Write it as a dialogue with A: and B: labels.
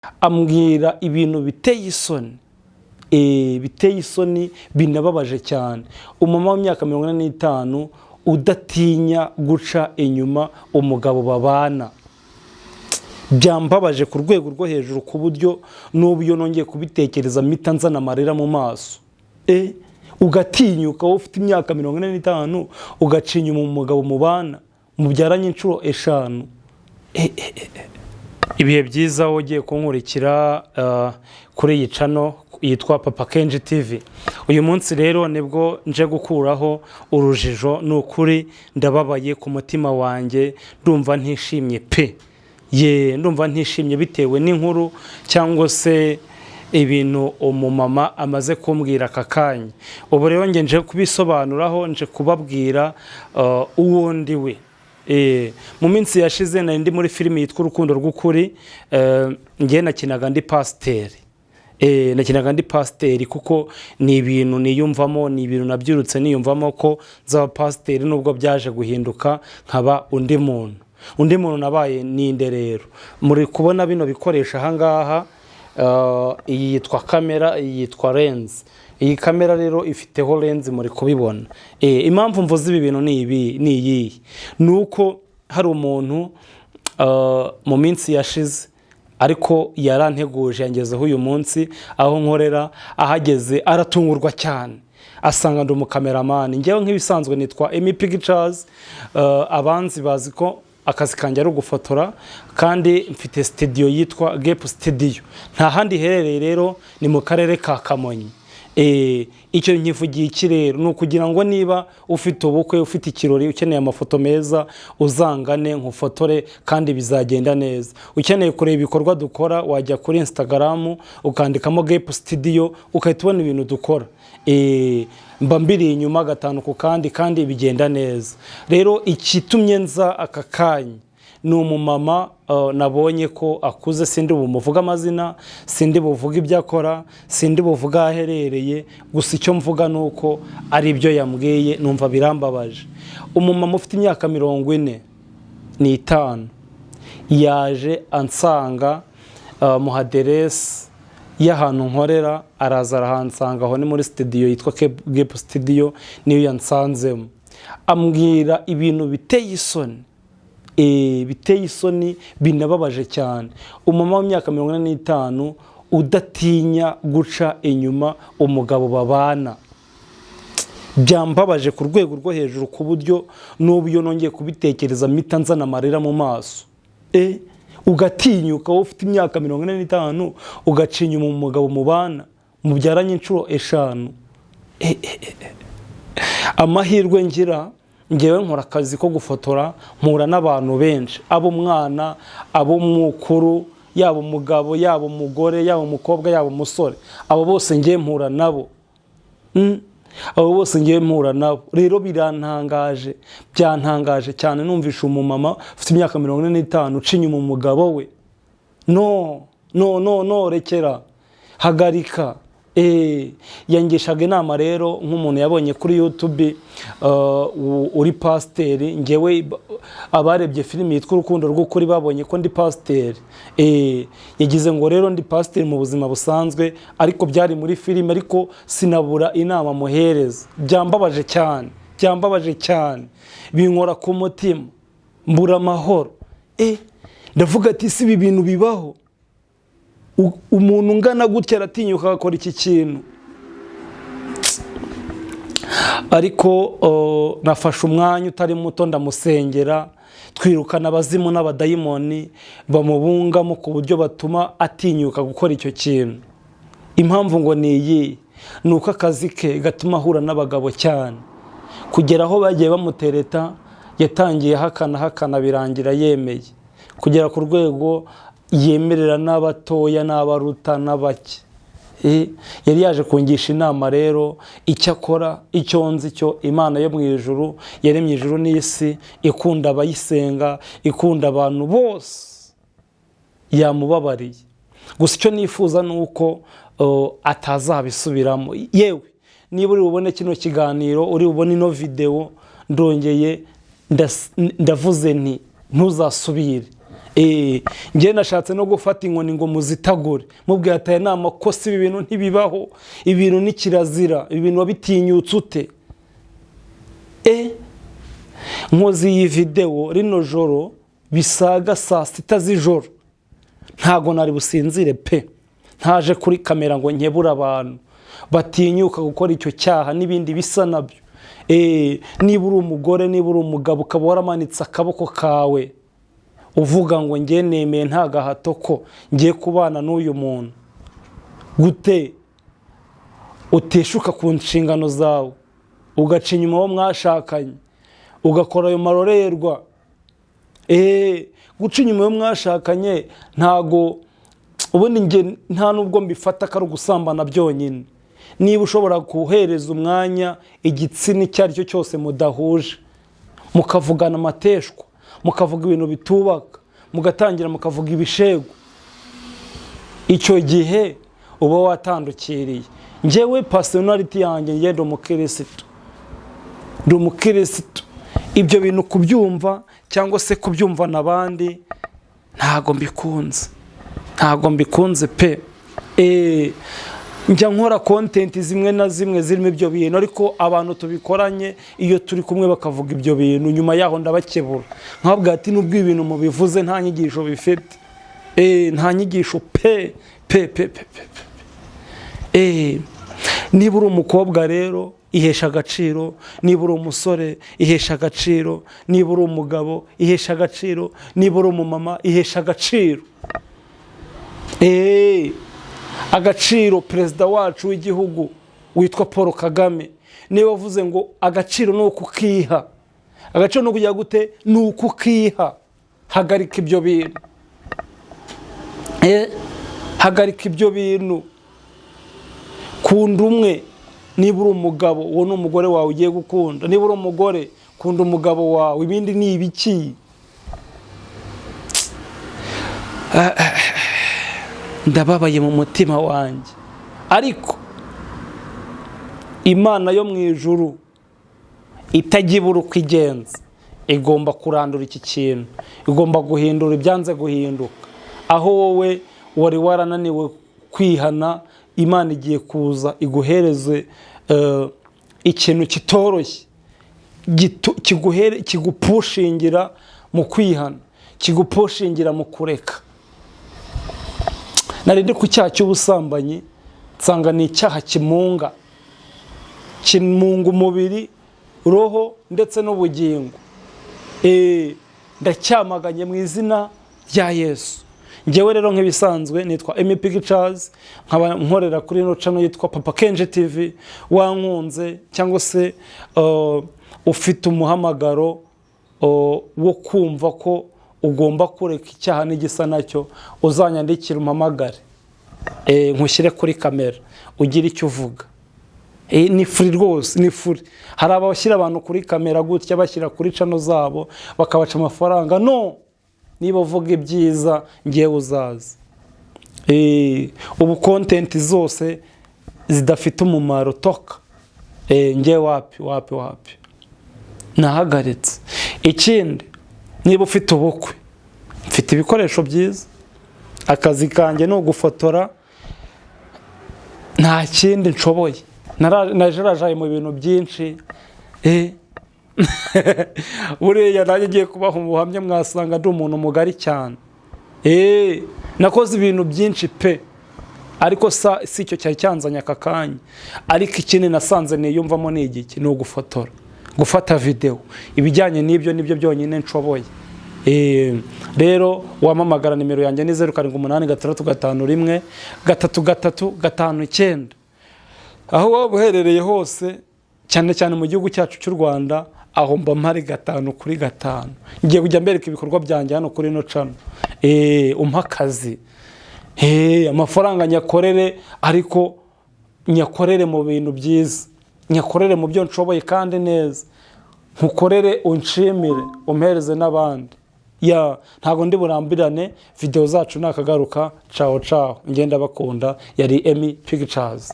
A: ambwira ibintu biteye isoni biteye isoni binababaje cyane. Umama w'imyaka 45 udatinya guca inyuma umugabo babana. Byambabaje ku rwego rwo hejuru ku buryo n'ubu nongeye kubitekereza mpita nzana amarira mu maso. Ugatinyuka wowe ufite imyaka 45 ugaca inyuma umugabo mubana mubyaranye inshuro 5. Ibihe byiza wogiye kunkurikira kuri iyi channel yitwa Papa Kenji TV. Uyu munsi rero nibwo nje gukuraho urujijo n'ukuri ndababaye ku mutima wanjye, ndumva ntishimye pe. Ndumva ntishimye bitewe n'inkuru cyangwa se ibintu umumama amaze kumbwira akakanya. Ubu rero nje kubisobanuraho, nje kubabwira uwo ndi we. Mu minsi yashize nari ndi muri filime yitwa Urukundo rw'ukuri, ngiye nakinaga ndi pasiteri. Nakinaga ndi pasiteri kuko ni ibintu niyumvamo, ni ibintu nabyirutse niyumvamo ko nzaba pasiteri, nubwo byaje guhinduka nkaba undi muntu. Undi muntu nabaye ninde rero? Muri kubona bino bikoresha ahangaha, iyi yitwa kamera, iyi yitwa lens. Iyi kamera rero ifiteho lens muri kubibona. Impamvu mvuze ibi bintu ni iyi, nuko hari umuntu mu minsi yashize ariko yaranteguje yangezeho uyu munsi aho nkorera, ahageze aratungurwa cyane, asanga ndi umukameramani. Ngewe nk'ibisanzwe nitwa Emi Pictures, abanzi bazi ko akazi kanjye ari ugufotora, kandi mfite studio yitwa Gap Studio. Nta handi herereye rero, ni mu karere ka Kamonyi. Icyo nkivugiye iki rero ni ukugira ngo niba ufite ubukwe, ufite ikirori, ukeneye amafoto meza, uzangane nkufotore kandi bizagenda neza. Ukeneye kureba ibikorwa dukora, wajya kuri Instagram ukandikamo Gap Studio ukahita ubona ibintu dukora. Mba mbiri inyuma gatanu ku kandi bigenda neza. Rero ikitumye nza aka kanya ni umumama nabonye ko akuze, sindi bumuvuga amazina, sindi buvuga ibyo akora, sindi buvuga aherereye, gusa icyo mvuga nuko ari ibyo yambwiye numva birambabaje. Umumama ufite imyaka 45 yaje ansanga mu aderesi y'ahantu nkorera, araza arahansanga aho ni muri studio yitwa Gap Studio, niyo yansanzemo. Ambwira ibintu biteye isoni, biteye isoni binababaje cyane. Umama w'imyaka 45 udatinya guca inyuma umugabo babana. Byambabaje ku rwego rwo hejuru ku buryo n'ubu nongeye kubitekereza mpita nzana amarira mu maso. Ugatinyuka wowe ufite imyaka 45 ugaca inyuma umugabo mubana mubyaranye inshuro 5. Amahirwe ngira, ngewe nkora akazi ko gufotora, mpura n'abantu benshi, abo mwana, abo mukuru, yaba umugabo, yaba umugore, yaba umukobwa, yaba umusore, abo bose ngiye mpura nabo. Abo bose ngiye mpura nabo. Rero birantangaje, byantangaje cyane numvisha umumama ufite imyaka 45 uca inyuma umugabo we. No, rekera, hagarika. Yangishaga inama rero nk'umuntu yabonye kuri YouTube uri pasiteri. Ngewe abarebye filime yitwa Urukundo rw'ukuri babonye ko ndi pasiteri. Yagize ngo rero ndi pasiteri mu buzima busanzwe, ariko byari muri filime, ariko sinabura inama muhereza. Byambabaje cyane, binkora ku mutima, mbura amahoro. Ndavuga ati si ibi bintu bibaho? Umuntu ungana gutya aratinyuka agakora iki kintu? Ariko nafashe umwanya utari muto ndamusengera, twirukana abazimu n'abadayimoni bamubungamo ku buryo batuma atinyuka gukora icyo kintu. Impamvu ngo ni iyi, nuko akazi ke gatuma ahura n'abagabo cyane, kugera aho bagiye bamutereta yatangiye hakana birangira yemeye, kugera ku rwego yemerera n'abatoya n'abaruta n'abake. Yari yaje kungisha inama rero icyo akora, icyo nzi cyo Imana yo mu ijuru yaremye ijuru n'isi, ikunda abayisenga, ikunda abantu bose, yamubabariye. Gusa icyo nifuza nuko atazabisubiramo. Yewe niba uri bubone kino kiganiro, uri bubone ino video, ndongeye ndavuze nti ntuzasubire. njye nashatse no gufata inkoni ngo muzitagure mubwira ati ni amakosa, ibi bintu ntibibaho, ibintu ni kirazira, ibi bintu wabitinyutse ute? Nkoze iyi video rino joro bisaga saa 6 z'ijoro, ntago nari businzire pe, ntaje kuri kamera ngo nkebura abantu batinyuka gukora icyo cyaha n'ibindi bisa nabyo. Niba uri umugore, niba uri umugabo, ukaba waramanitse akaboko kawe uvuga ngo njye nemeye nta gahato ko ngiye kubana n'uyu muntu, gute uteshuka ku nshingano zawe ugaca inyuma wo mwashakanye ugakora ayo marorerwa? Guca inyuma yo mwashakanye ntago ubundi njye nta nubwo mbifata ko ari ugusambana byonyine. Niba ushobora guhereza umwanya igitsina icyo ari cyo cyose mudahuje, mukavugana amateshwa, mukavuga ibintu bitubaka, mugatangira mukavuga ibishego, icyo gihe uba watandukiriye. Njyewe personality yanjye ngende umukirisitu, ndi umukirisitu. Ibyo bintu kubyumva cyangwa se kubyumva n'abandi ntago mbikunze pe. Njya nkora content zimwe na zimwe zirimo ibyo bintu, ariko abantu tubikoranye iyo turi kumwe bakavuga ibyo bintu, nyuma yaho ndabakebura nkababwira ati nubwo ibintu mubivuze nta nyigisho bifite. Nta nyigisho pe. Niba uri umukobwa rero ihesha agaciro, niba uri umusore ihesha agaciro, niba uri umugabo ihesha agaciro, niba uri umumama ihesha agaciro. Agaciro perezida wacu w'igihugu witwa Paul Kagame niwe wavuze ngo agaciro ni ukukiha. Agaciro no kujya gute? Ni ukukiha. Hagarika ibyo bintu. Hagarika ibyo bintu. Kunda umwe. Niba uri umugabo, uwo ni umugore wawe ugiye gukunda. Niba uri umugore, kunda umugabo wawe. Ibindi ni ibiki? Ndababaye mu mutima wanjye, ariko Imana yo mu ijuru itagibura uko igenza igomba kurandura iki kintu, igomba guhindura ibyanze guhinduka. Aho wowe wari warananiwe kwihana, Imana igiye kuza iguhereze ikintu kitoroshye, kigupushingira mu kwihana, kigupushingira mu kureka. Narindi ku cyaha cy'ubusambanyi nsanga ni icyaha kimunga umubiri, roho ndetse n'ubugingo. Ndacyamaganye mu izina rya Yesu. Njyewe rero nk'ibisanzwe nitwa Emmy Pictures, nkaba nkorera kuri ino channel yitwa Papa Kenji TV. Wankunze cyangwa se ufite umuhamagaro wo kumva ko ugomba kureka icyaha n'igisa nacyo, uzanyandikira umpamagare, nkushyire kuri kamera ugira icyo uvuga. Ni free rwose, ni free. Hari abashyira abantu kuri kamera gutya bashyira kuri channel zabo bakabaca amafaranga. No, niba uvuga ibyiza ngewe uzaza. Ubu content zose zidafite umumaro toka. Ngewe wapi nahagaritse. Ikindi, niba ufite ubukwe, mfite ibikoresho byiza, akazi kanjye no gufotora, nta kindi nshoboye. Najarajaye mu bintu byinshi. Buriya nanjye ngiye kubaha ubuhamya mwasanga ndi umuntu mugari cyane. Nakoze ibintu byinshi pe, ariko si icyo cyari cyanzanye aka kanya. Ariko ikindi nasanze niyumvamo ni igiki? Ni ugufotora, gufata video. Ibijyanye n'ibyo nibyo byonyine nshoboye. Rero wamamagara nimero yanjye ni 0786513359. Aho waba uherereye hose, cyane cyane mu gihugu cyacu cy'u Rwanda, aho mba mpari 5 kuri 5. Ngiye kujya mbereka ibikorwa byanjye hano kuri ino channel. Umpa akazi, amafaranga nyakorere, ariko nyakorere mu bintu byiza, nyakorere mu byo nshoboye kandi neza. Nkukorere unshimire, umpereze n'abandi. Ntago ndi burambirane. Video zacu nakagaruka. Ciao. Ngenda bakunda. Yari Emmy Pictures.